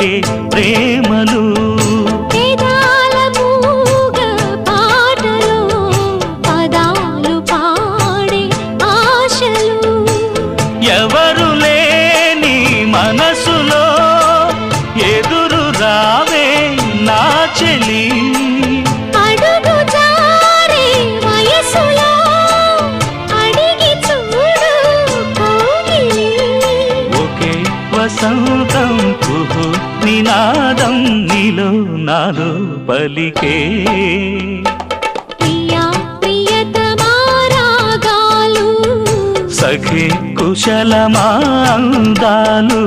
పుట్టే ప్రేమలు వేదాల మూగ పాటలో పదాలు పాడే ఆశలు ఎవరు లేని మనసులో ఎదురు రావే నా చెలి అడుగు జారే వయసులో అడిగి చూడు కౌగిలి ఒకే వసంతం కుహు నినాదం నీలో నాలో పలికే ప్రియా ప్రియతమా రాగాలు సఖి కుశలమా అందాలు